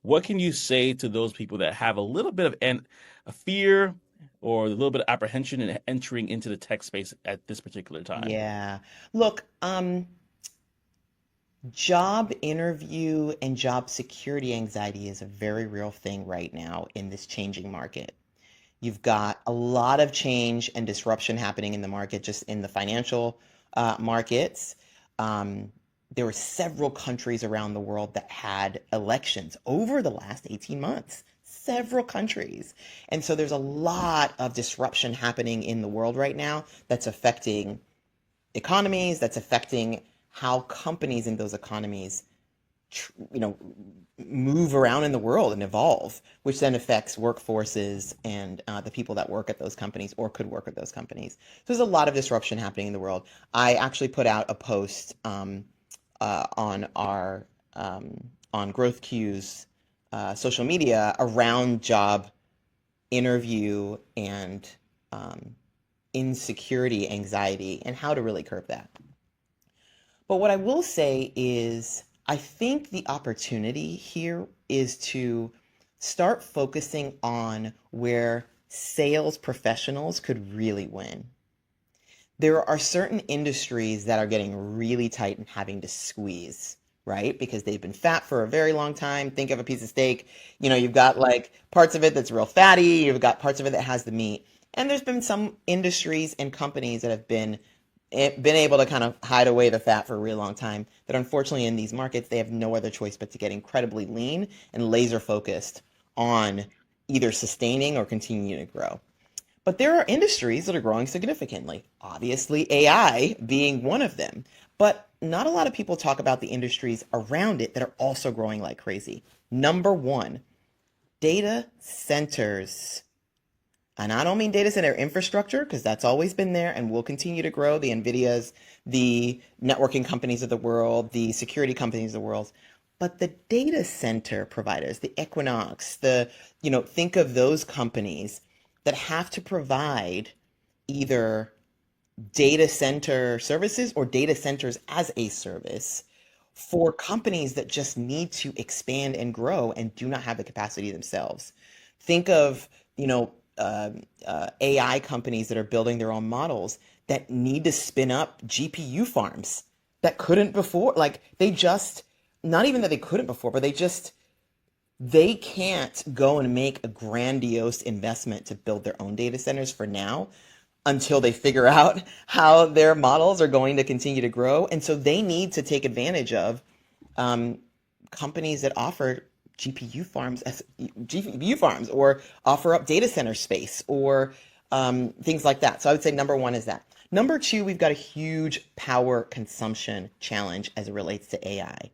What can you say to those people that have a little bit of a fear or a little bit of apprehension in entering into the tech space at this particular time? Yeah. Look, job interview and job security anxiety is a very real thing right now in this changing market. You've got a lot of change and disruption happening in the market, just in the financial markets. Um, there were several countries around the world that had elections over the last 18 months. Several countries. And so there's a lot of disruption happening in the world right now that's affecting economies, that's affecting how companies in those economies you know, move around in the world and evolve, which then affects workforces and the people that work at those companies or could work at those companies. So there's a lot of disruption happening in the world. I actually put out a post on our on Growth Q's social media around job interview and um, insecurity, anxiety, and how to really curb that. But what I will say is, I think the opportunity here is to start focusing on where sales professionals could really win. There are certain industries that are getting really tight and having to squeeze, right? Because they've been fat for a very long time. Think of a piece of steak. You've got like parts of it that's real fatty, you've got parts of it that has the meat. And there's been some industries and companies that have been able to kind of hide away the fat for a really long time. That unfortunately in these markets they have no other choice but to get incredibly lean and laser focused on either sustaining or continuing to grow. But there are industries that are growing significantly. Obviously, AI being one of them. But not a lot of people talk about the industries around it that are also growing like crazy. Number one, data centers. And I don't mean data center infrastructure because that's always been there and will continue to grow. The NVIDIAs, the networking companies of the world, the security companies of the world. But the data center providers, the Equinox, think of those companies that have to provide either data center services or data centers as a service for companies that just need to expand and grow and do not have the capacity themselves. Think of, AI companies that are building their own models that need to spin up GPU farms that couldn't before. Like they just, not even that they couldn't before, but they can't go and make a grandiose investment to build their own data centers for now until they figure out how their models are going to continue to grow. And so they need to take advantage of um, companies that offer GPU farms or offer up data center space or things like that. So I would say number one is that. Number two, we've got a huge power consumption challenge as it relates to AI.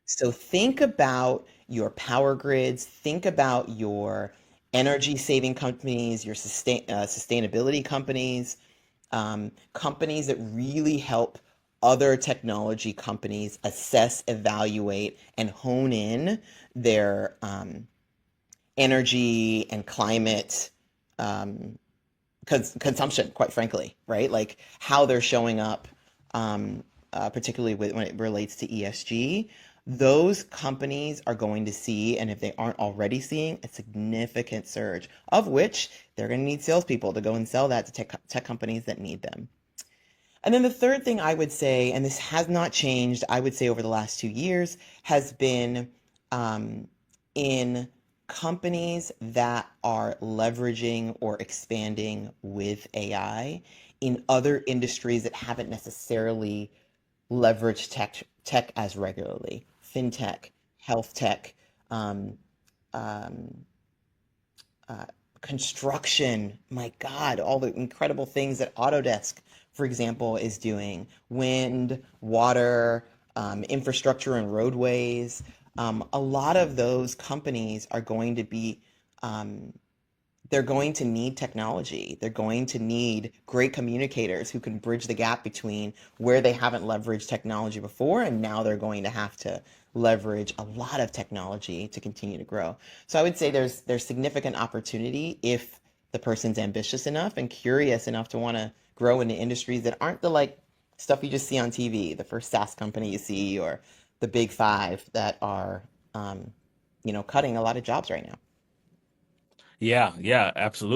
So think about your power grids, think about your energy saving companies, your sustainability companies, companies that really help other technology companies assess, evaluate, and hone in their energy and climate um, consumption, quite frankly, right? Like how they're showing up, particularly when it relates to ESG. Those companies are going to see, and if they aren't already seeing, a significant surge, of which they're going to need salespeople to go and sell that to tech companies that need them. And then the third thing I would say, and this has not changed, I would say over the last 2 years, has been in companies that are leveraging or expanding with AI in other industries that haven't necessarily leveraged tech as regularly. Fintech, health tech, um, um, uh, construction. My God, all the incredible things that Autodesk, for example, is doing. Wind, water, infrastructure and roadways. A lot of those companies are going to be um, they're going to need technology. They're going to need great communicators who can bridge the gap between where they haven't leveraged technology before and now they're going to have to leverage a lot of technology to continue to grow. So I would say there's significant opportunity if the person's ambitious enough and curious enough to want to grow into industries that aren't the like stuff you just see on TV, the first SaaS company you see or the big five that are um, cutting a lot of jobs right now. Yeah, yeah, absolutely.